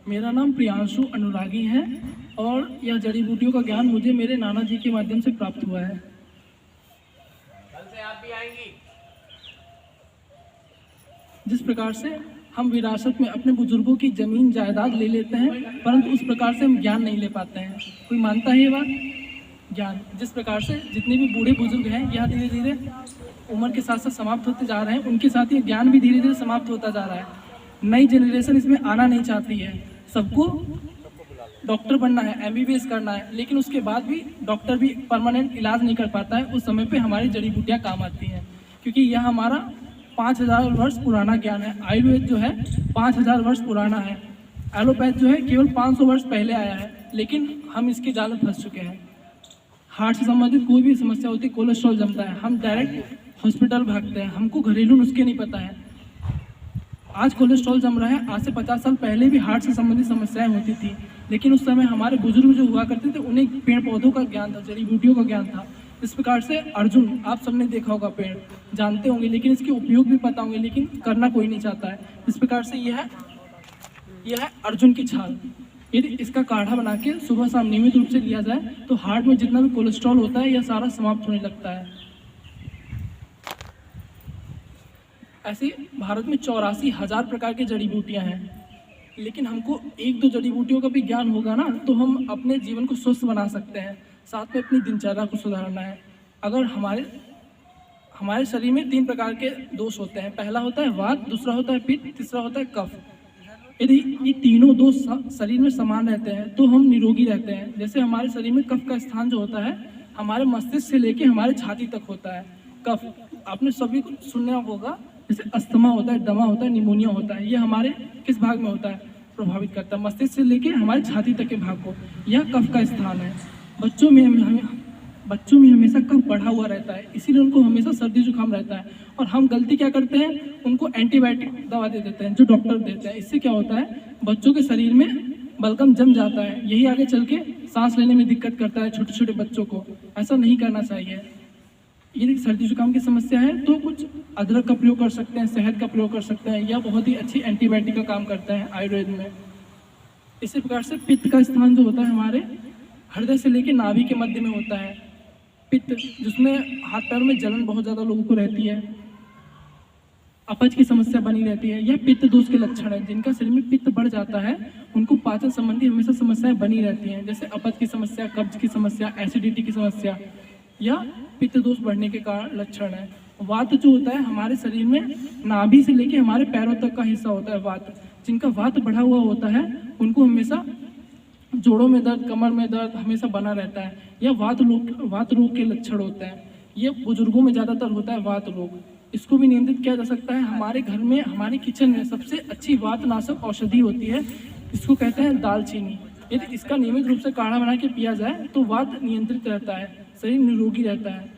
मेरा नाम प्रियांशु अनुरागी है और यह जड़ी बूटियों का ज्ञान मुझे मेरे नाना जी के माध्यम से प्राप्त हुआ है। कल से आप भी आएंगी। जिस प्रकार से हम विरासत में अपने बुजुर्गों की जमीन जायदाद ले लेते हैं, परंतु उस प्रकार से हम ज्ञान नहीं ले पाते हैं। कोई मानता है ये बात? ज्ञान जिस प्रकार से जितने भी बूढ़े बुजुर्ग हैं, यह धीरे धीरे उम्र के साथ साथ समाप्त होते जा रहे हैं, उनके साथ ही ज्ञान भी धीरे धीरे समाप्त होता जा रहा है। नई जनरेशन इसमें आना नहीं चाहती है। सबको डॉक्टर बनना है, एमबीबीएस करना है, लेकिन उसके बाद भी डॉक्टर भी परमानेंट इलाज नहीं कर पाता है। उस समय पे हमारी जड़ी बूटियाँ काम आती हैं, क्योंकि यह हमारा 5000 वर्ष पुराना ज्ञान है। आयुर्वेद जो है 5000 वर्ष पुराना है। एलोपैथ जो है केवल 500 वर्ष पहले आया है, लेकिन हम इसके जाल में फंस चुके हैं। हार्ट से संबंधित कोई भी समस्या होती है, कोलेस्ट्रॉल जमता है, हम डायरेक्ट हॉस्पिटल भागते हैं, हमको घरेलू नुस्खे नहीं पता है। आज कोलेस्ट्रॉल जम रहा है, आज से 50 साल पहले भी हार्ट से संबंधित समस्याएं होती थी, लेकिन उस समय हमारे बुजुर्ग जो हुआ करते थे उन्हें पेड़ पौधों का ज्ञान था, जड़ी बूटियों का ज्ञान था। इस प्रकार से अर्जुन, आप सबने देखा होगा, पेड़ जानते होंगे, लेकिन इसके उपयोग भी पता होंगे, लेकिन करना कोई नहीं चाहता है। इस प्रकार से यह है अर्जुन की छाल। यदि इसका काढ़ा बना के सुबह शाम नियमित रूप से लिया जाए तो हार्ट में जितना भी कोलेस्ट्रॉल होता है यह सारा समाप्त होने लगता है। ऐसे भारत में 84,000 प्रकार की जड़ी बूटियां हैं, लेकिन हमको एक दो जड़ी बूटियों का भी ज्ञान होगा ना तो हम अपने जीवन को स्वस्थ बना सकते हैं। साथ में अपनी दिनचर्या को सुधारना है। अगर हमारे शरीर में 3 प्रकार के दोष होते हैं। पहला होता है वात, दूसरा होता है पित्त, तीसरा होता है कफ। यदि ये तीनों दोष शरीर में समान रहते हैं तो हम निरोगी रहते हैं। जैसे हमारे शरीर में कफ का स्थान जो होता है हमारे मस्तिष्क से लेके हमारे छाती तक होता है। कफ आपने सभी को सुनना होगा, जैसे अस्थमा होता है, दमा होता है, निमोनिया होता है, ये हमारे किस भाग में होता है? प्रभावित करता है मस्तिष्क से लेके हमारे छाती तक के भाग को। यह कफ का स्थान है। बच्चों में हमेशा कफ बढ़ा हुआ रहता है, इसीलिए उनको हमेशा सर्दी जुकाम रहता है। और हम गलती क्या करते हैं, उनको एंटीबायोटिक दवा दे देते हैं जो डॉक्टर देते हैं। इससे क्या होता है, बच्चों के शरीर में बलगम जम जाता है, यही आगे चल के सांस लेने में दिक्कत करता है छोटे छोटे बच्चों को। ऐसा नहीं करना चाहिए। यदि सर्दी जुकाम की समस्या है तो कुछ अदरक का प्रयोग कर सकते हैं, शहद का प्रयोग कर सकते हैं, यह बहुत ही अच्छी एंटीबायोटिक का काम करता है आयुर्वेद में। इसी प्रकार से पित्त का स्थान जो होता है हमारे हृदय से लेकर नाभि के मध्य में होता है। पित्त जिसमें हाथ पैरों में जलन बहुत ज़्यादा लोगों को रहती है, अपच की समस्या बनी रहती है, यह पित्त दोष के लक्षण है। जिनका शरीर में पित्त बढ़ जाता है उनको पाचन संबंधी हमेशा समस्याएं बनी रहती हैं, जैसे अपच की समस्या, कब्ज की समस्या, एसिडिटी की समस्या, यह पित्त दोष बढ़ने के कारण लक्षण है। वात जो होता है हमारे शरीर में नाभि से लेके हमारे पैरों तक का हिस्सा होता है वात। जिनका वात बढ़ा हुआ होता है उनको हमेशा जोड़ों में दर्द, कमर में दर्द हमेशा बना रहता है। यह वात रोग के लक्षण होते हैं। यह बुजुर्गों में ज़्यादातर होता है वात रोग। इसको भी नियंत्रित किया जा सकता है। हमारे घर में, हमारे किचन में सबसे अच्छी वातनाशक औषधि होती है, इसको कहते हैं दालचीनी। यदि इसका नियमित रूप से काढ़ा बना के पिया जाए तो वात नियंत्रित रहता है, शरीर निरोगी रहता है।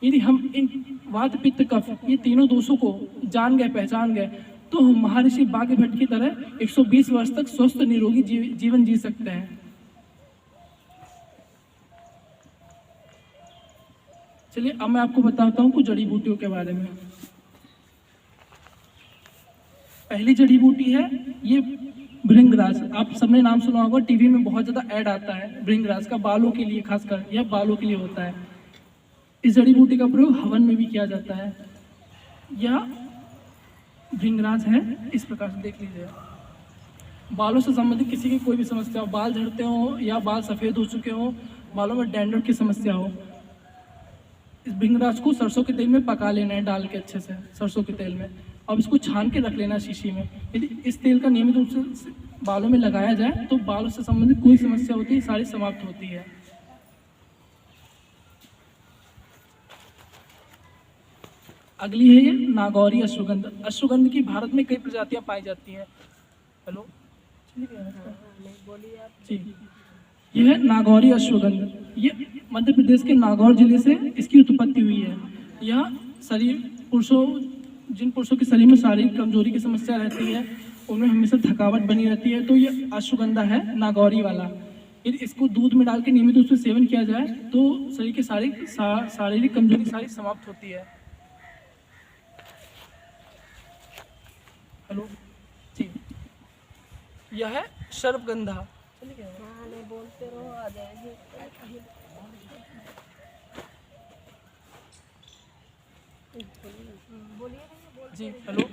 यदि हम इन वात, पित्त, कफ ये तीनों दोषों को जान गए, पहचान गए, तो हम महर्षि बाघभट्ट की तरह 120 वर्ष तक स्वस्थ निरोगी जीवन जी सकते हैं। चलिए अब मैं आपको बताता हूँ कुछ जड़ी बूटियों के बारे में। पहली जड़ी बूटी है ये भृंगराज। आप सबने नाम सुना होगा, टीवी में बहुत ज्यादा ऐड आता है भृंगराज का, बालों के लिए, खासकर यह बालों के लिए होता है। इस जड़ी बूटी का प्रयोग हवन में भी किया जाता है। यह भृंगराज है, इस प्रकार से देख लीजिए। बालों से संबंधित किसी की कोई भी समस्या हो, बाल झड़ते हो या बाल सफेद हो चुके हो, बालों में डैंड्रफ की समस्या हो, इस भृंगराज को सरसों के तेल में पका लेना है, डाल के अच्छे से सरसों के तेल में। अब इसको छान के रख लेना शीशी में। यदि इस तेल का नियमित रूप से बालों में लगाया जाए तो बालों से संबंधित कोई समस्या होती है सारी समाप्त होती है। अगली है ये नागौरी अश्वगंध। अश्वगंध की भारत में कई प्रजातियां पाई जाती हैं। हेलो, जी, यह है नागौरी अश्वगंध। ये मध्य प्रदेश के नागौर जिले से इसकी उत्पत्ति हुई है। यह जिन पुरुषों के शरीर में शारीरिक कमजोरी की समस्या रहती है, उनमें हमेशा थकावट बनी रहती है, तो ये अश्वगंधा है नागौरी वाला। यदि इसको दूध में डाल के नियमित रूप से सेवन किया जाए तो शरीर की शारीरिक कमजोरी सारी समाप्त होती है। हेलो जी, यह है सर्पगंधा। हाँ नहीं बोलते रहो आ जाएगी। जी हेलो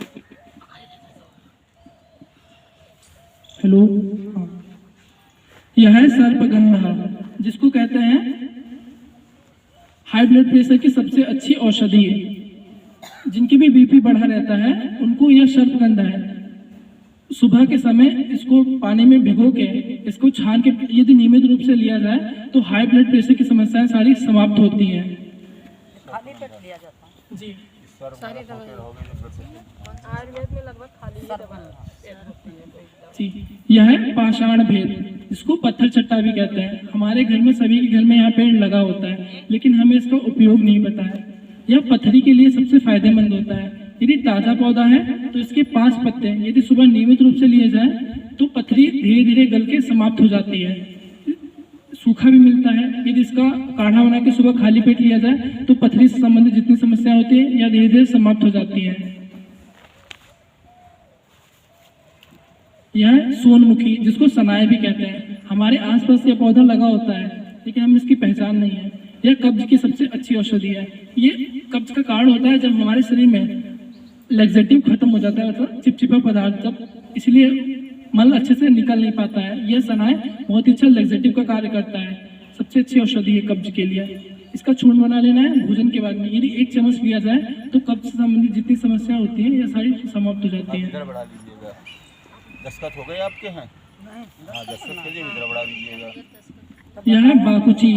हेलो। हाँ। यह है सर्पगंधा, जिसको कहते हैं हाई ब्लड प्रेशर की सबसे अच्छी औषधि। जिनकी भी बीपी बढ़ा रहता है उनको यह सर्पगंधा है। सुबह के समय इसको पानी में भिगो के इसको छान के यदि नियमित रूप से लिया जाए तो हाई ब्लड प्रेशर की समस्याएं सारी समाप्त होती हैं। खाली पेट लिया जाता है। जी सारी आयुर्वेद में लगभग खाली ही दवा होती है। जी, यह है पाषाण भेद, इसको पत्थर चट्टा भी कहते हैं। हमारे घर में सभी के घर में यहाँ पेड़ लगा होता है, लेकिन हमें इसका उपयोग नहीं पता है। यह पथरी के लिए सबसे फायदेमंद होता है। यदि ताज़ा पौधा है तो इसके 5 पत्ते यदि सुबह नियमित रूप से लिए जाए तो पथरी धीरे धीरे गल के समाप्त हो जाती है। सूखा भी मिलता है। यदि इसका काढ़ा बना के सुबह खाली पेट लिया जाए तो पथरी से संबंधित जितनी समस्याएं होती है यह धीरे धीरे समाप्त हो जाती है। यह सोनमुखी, जिसको सनाए भी कहते हैं। हमारे आसपास यह पौधा लगा होता है, लेकिन हमें इसकी पहचान नहीं है। यह कब्ज की सबसे अच्छी औषधि है। ये कब्ज का कारण होता है जब हमारे शरीर में लैक्सेटिव खत्म हो जाता है, मतलब चिपचिपा पदार्थ, जब इसलिए मल अच्छे से निकल नहीं पाता है। यह सनाए बहुत ही अच्छा लैक्सेटिव का कार्य करता है। सबसे अच्छी औषधि है कब्ज के लिए। इसका चूर्ण बना लेना है भोजन के बाद में। यदि 1 चम्मच लिया जाए तो कब्ज से संबंधित जितनी समस्या होती है यह सारी समाप्त हो जाती है। इधर बढ़ा दीजिएगा। दस्तखत हो गए आपके हैं? हाँ, दस्तखत के लिए इधर बढ़ा दीजिएगा। यह है बाकुची।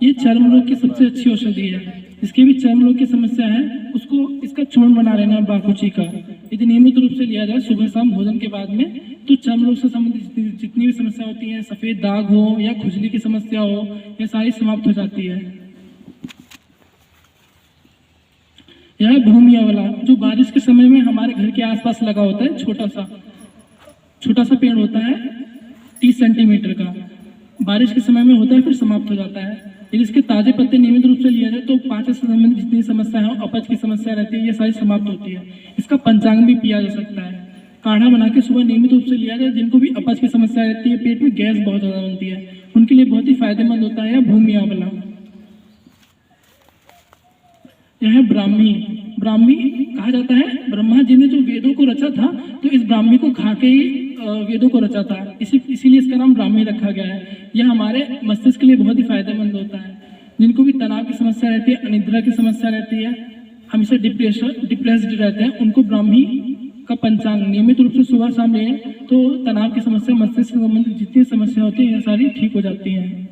ये चर्म रोग की सबसे अच्छी औषधि है। जिसकी भी चर्म रोग की समस्या है उसको इसका चूर्ण बना लेना है बाकुची का। यदि नियमित रूप से लिया जाए सुबह शाम भोजन के बाद में तो चर्म रोग से संबंधित जितनी भी समस्या होती है, सफेद दाग हो या खुजली की समस्या हो, यह सारी समाप्त हो जाती है। यह है भूमि आंवला, जो बारिश के समय में हमारे घर के आसपास लगा होता है। छोटा सा पेड़ होता है 30 सेंटीमीटर का। बारिश के समय में होता है फिर समाप्त हो जाता है। यदि इसके ताजे पत्ते नियमित रूप से लिया जाए तो पाचन से संबंधित जितनी समस्या है, अपच की समस्या रहती है, ये सारी समाप्त होती है। इसका पंचांग भी पिया जा सकता है। काढ़ा बना के सुबह नियमित रूप से लिया जाए। जिनको भी अपच की समस्या रहती है, पेट में गैस बहुत ज़्यादा बनती है, उनके लिए बहुत ही फायदेमंद होता है भूमि आंवला। यह है ब्राह्मी। ब्राह्मी कहा जाता है ब्रह्मा जी ने जो वेदों को रचा था तो इस ब्राह्मी को खा के ही वेदों को रचा था। इसीलिए इसका नाम ब्राह्मी रखा गया है। यह हमारे मस्तिष्क के लिए बहुत ही फायदेमंद होता है। जिनको भी तनाव की समस्या रहती है, अनिद्रा की समस्या रहती है, हमेशा डिप्रेस्ड रहते हैं, उनको ब्राह्मी का पंचांग नियमित रूप से सुबह शाम लें तो तनाव की समस्या, मस्तिष्क से संबंधित जितनी समस्या होती है यह सारी ठीक हो जाती हैं।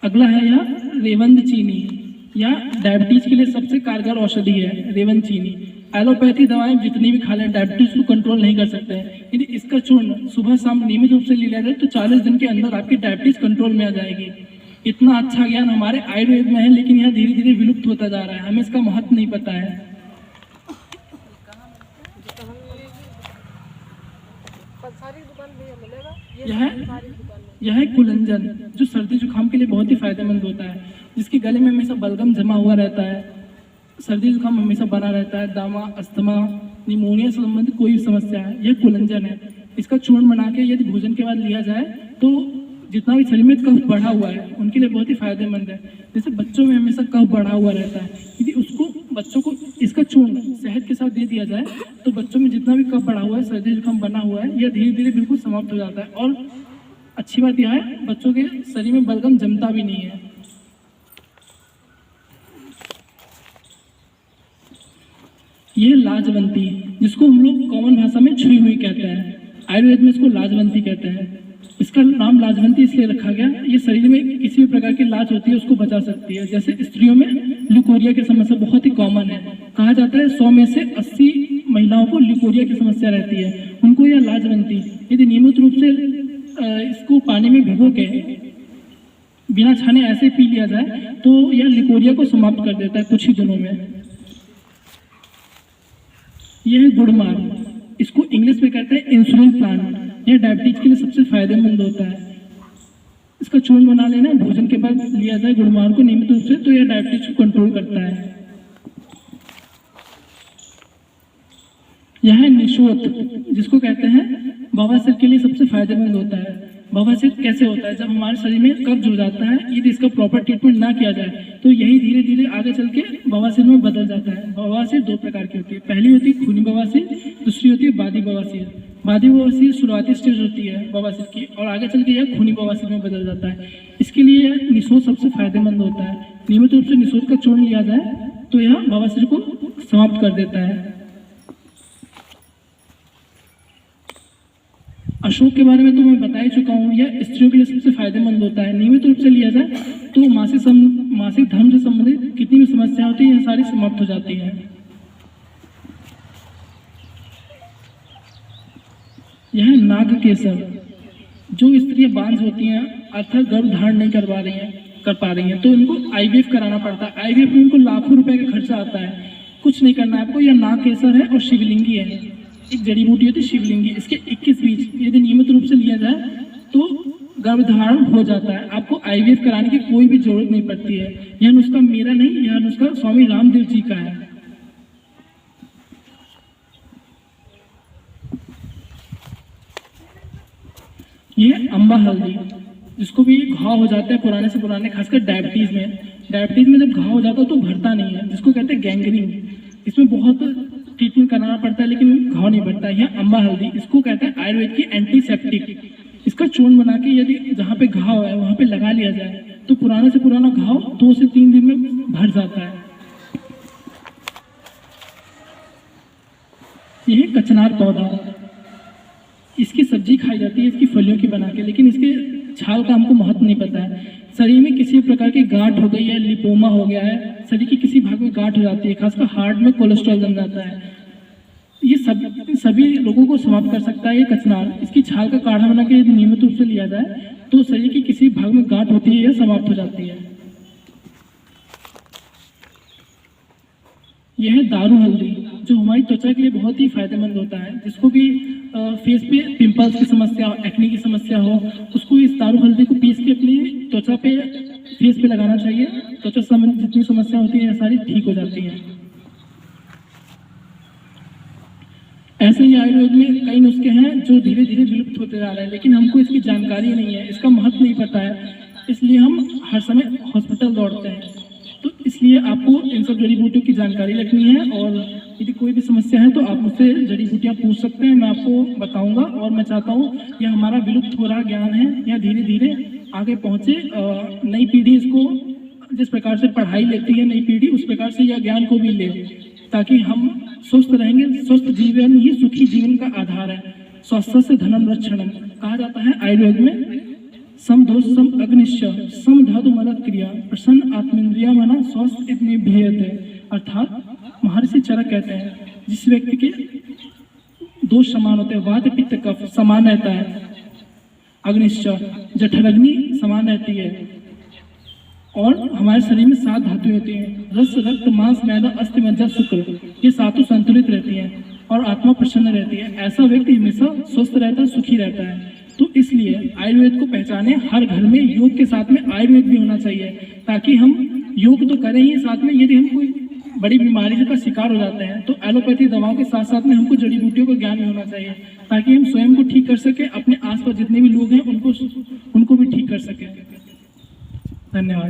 अगला है यह रेवंद चीनी। या डायबिटीज के लिए सबसे कारगर औषधि है रेवंद चीनी। एलोपैथी दवाएं जितनी भी खा लें डायबिटीज को कंट्रोल नहीं कर सकते हैं। यदि इसका चूर्ण सुबह शाम नियमित रूप से लिया जाए तो 40 दिन के अंदर आपकी डायबिटीज कंट्रोल में आ जाएगी। इतना अच्छा ज्ञान हमारे आयुर्वेद में है, लेकिन यह धीरे धीरे विलुप्त होता जा रहा है। हमें इसका महत्व नहीं पता है। यह है कुलंजन, जो सर्दी जुकाम के लिए बहुत ही फायदेमंद होता है। जिसके गले में हमेशा बलगम जमा हुआ रहता है, सर्दी जुकाम हमेशा बना रहता है, दामा, अस्थमा, निमोनिया से संबंधित कोई भी समस्या है, यह कुलंजन है। इसका चूर्ण बना के यदि भोजन के बाद लिया जाए तो जितना भी शरीर में कफ बढ़ा हुआ है उनके लिए बहुत ही फायदेमंद है। जैसे बच्चों में हमेशा कफ बढ़ा हुआ रहता है, यदि उसको बच्चों को इसका चूर्ण शहद के साथ दे दिया जाए तो बच्चों में जितना भी कफ बढ़ा हुआ है, सर्दी जुकाम बना हुआ है, यह धीरे धीरे बिल्कुल समाप्त हो जाता है। और अच्छी बात यह है बच्चों के शरीर में बलगम जमता भी नहीं है। यह लाजवंती, जिसको हम लोग कॉमन भाषा में छुई हुई कहते हैं, आयुर्वेद में इसको लाजवंती कहते हैं। इसका नाम लाजवंती इसलिए रखा गया, ये शरीर में किसी भी प्रकार की लाज होती है उसको बचा सकती है। जैसे स्त्रियों में ल्यूकोरिया की समस्या बहुत ही कॉमन है। कहा जाता है 100 में से 80 महिलाओं को ल्यूकोरिया की समस्या रहती है, उनको यह लाजवंती यदि नियमित रूप से इसको पानी में भिगो के बिना छाने ऐसे पी लिया जाए तो यह ल्यूकोरिया को समाप्त कर देता है कुछ ही दिनों में। यह है गुड़मार, इसको इंग्लिश में कहते हैं इंसुलिन प्लांट। यह डायबिटीज के लिए सबसे फायदेमंद होता है। इसका चूर्ण बना लेना, भोजन के बाद लिया जाए गुड़मार को नियमित रूप से तो यह डायबिटीज को कंट्रोल करता है। यह है निशोत, जिसको कहते हैं बवासीर के लिए सबसे फायदेमंद होता है। बवासीर कैसे होता है? जब हमारे शरीर में कब्ज हो जाता है, यदि इसका प्रॉपर ट्रीटमेंट ना किया जाए तो यही धीरे धीरे आगे चल के बवासीर में बदल जाता है। बवासीर दो प्रकार की होती है, पहली होती है खूनी बवासीर, दूसरी होती है बादी बवासीर। बादी बवासीर शुरुआती स्टेज होती है बवासीर की, और आगे चल के यह खूनी बवासीर में बदल जाता है। इसके लिए निशोत सबसे फायदेमंद होता है। नियमित रूप से निशोत का चूर्ण लिया जाए तो यह बवासीर को समाप्त कर देता है। अशोक के बारे में तो मैं बता ही चुका हूँ, यह स्त्रियों के लिए सबसे फायदेमंद होता है। नियमित रूप से लिया जाए तो मासिक धर्म से संबंधित कितनी भी समस्याएं होती हैं, यह सारी समाप्त हो जाती हैं। यह है नाग केसर। जो स्त्रियां बांझ होती हैं अर्थात गर्भ धारण नहीं कर पा रही हैं तो उनको IVF कराना पड़ता है। IVF में उनको लाखों रुपए का खर्चा आता है। कुछ नहीं करना है आपको। यह नाग केसर है और शिवलिंगी है, एक जड़ी बूटी होती है शिवलिंगी। इसके 21 बीज यदि नियमित रूप से लिया जाए तो गर्भधारण हो जाता है। आपको IVF कराने की कोई भी जरूरत नहीं पड़ती है। यह नुस्खा मेरा नहीं, यह नुस्खा स्वामी रामदेव जी का है। ये अम्बा हल्दी, जिसको भी घाव हो जाता है पुराने से पुराने, खासकर डायबिटीज में जब घाव हो जाता है तो भरता नहीं है, जिसको कहते हैं गैंग्रीन। इसमें बहुत ट्रीटमेंट कराना पड़ता है लेकिन घाव नहीं बढ़ता है। यह अम्बा हल्दी, इसको कहते हैं आयुर्वेद की एंटीसेप्टिक। इसका चूर्ण बना के यदि जहाँ पे घाव है वहाँ पे लगा लिया जाए तो पुराने से पुराना घाव 2 से 3 दिन में भर जाता है। यह कचनार पौधा, इसकी सब्जी खाई जाती है इसकी फलियों की बना के, लेकिन इसके छाल का हमको महत्व नहीं पता है। शरीर में किसी प्रकार की गांठ हो गई है, लिपोमा हो गया है, शरीर के किसी भाग में गांठ हो जाती है, खासकर हार्ट में कोलेस्ट्रॉल जम जाता है, ये सभी लोगों को समाप्त कर सकता है ये कचनार। इसकी छाल का काढ़ा बना के यदि नियमित रूप से लिया जाए तो शरीर के किसी भाग में गांठ होती है यह समाप्त हो जाती है। यह है दारू हल्दी, जो हमारी त्वचा के लिए बहुत ही फायदेमंद होता है। जिसको भी फेस पे पिंपल्स की समस्या हो, एक्ने की समस्या हो, उसको इस दारू हल्दी को पीस के अपनी त्वचा पे फेस पे लगाना चाहिए। त्वचा संबंधित जितनी समस्या होती है सारी ठीक हो जाती हैं। ऐसे ही आयुर्वेद में कई नुस्खे हैं जो धीरे धीरे विलुप्त होते जा रहे हैं, लेकिन हमको इसकी जानकारी नहीं है, इसका महत्व नहीं पता है, इसलिए हम हर समय हॉस्पिटल दौड़ते हैं। तो इसलिए आपको इन सब जड़ी बूटियों की जानकारी रखनी है, और यदि कोई भी समस्या है तो आप मुझसे जड़ी बूटियाँ पूछ सकते हैं, मैं आपको बताऊंगा। और मैं चाहता हूँ यह हमारा विलुप्त हो रहा ज्ञान है, यह धीरे धीरे आगे पहुँचे। नई पीढ़ी इसको जिस प्रकार से पढ़ाई लेती है नई पीढ़ी, उस प्रकार से यह ज्ञान को भी ले, ताकि हम स्वस्थ रहेंगे। स्वस्थ जीवन ही सुखी जीवन का आधार है। स्वस्थ से धनम रक्षणम कहा जाता है आयुर्वेद में। सम दोष सम अग्निश्च सम धातु मल क्रिया प्रसन्न आत्मेंद्रिया मना स्वस्थ इतनी भेयते। अर्थात महर्षि चरक कहते हैं जिस व्यक्ति के दोष समान होते हैं, वात पित्त कफ समान रहता है, अग्निश्च जठराग्नि समान रहती है, और हमारे शरीर में 7 धातुएं होती हैं, रस रक्त मांस मैदा अस्थि मज्जा शुक्र, ये सातों संतुलित रहती हैं और आत्मा प्रसन्न रहती है। ऐसा व्यक्ति हमेशा स्वस्थ रहता है, सुखी रहता है। तो इसलिए आयुर्वेद को पहचाने। हर घर में योग के साथ में आयुर्वेद भी होना चाहिए, ताकि हम योग तो करें ही, साथ में यदि हम कोई बड़ी बीमारी का शिकार हो जाते हैं तो एलोपैथी दवाओं के साथ साथ में हमको जड़ी बूटियों का ज्ञान भी होना चाहिए, ताकि हम स्वयं को ठीक कर सके, अपने आसपास जितने भी लोग हैं उनको भी ठीक कर सके। धन्यवाद।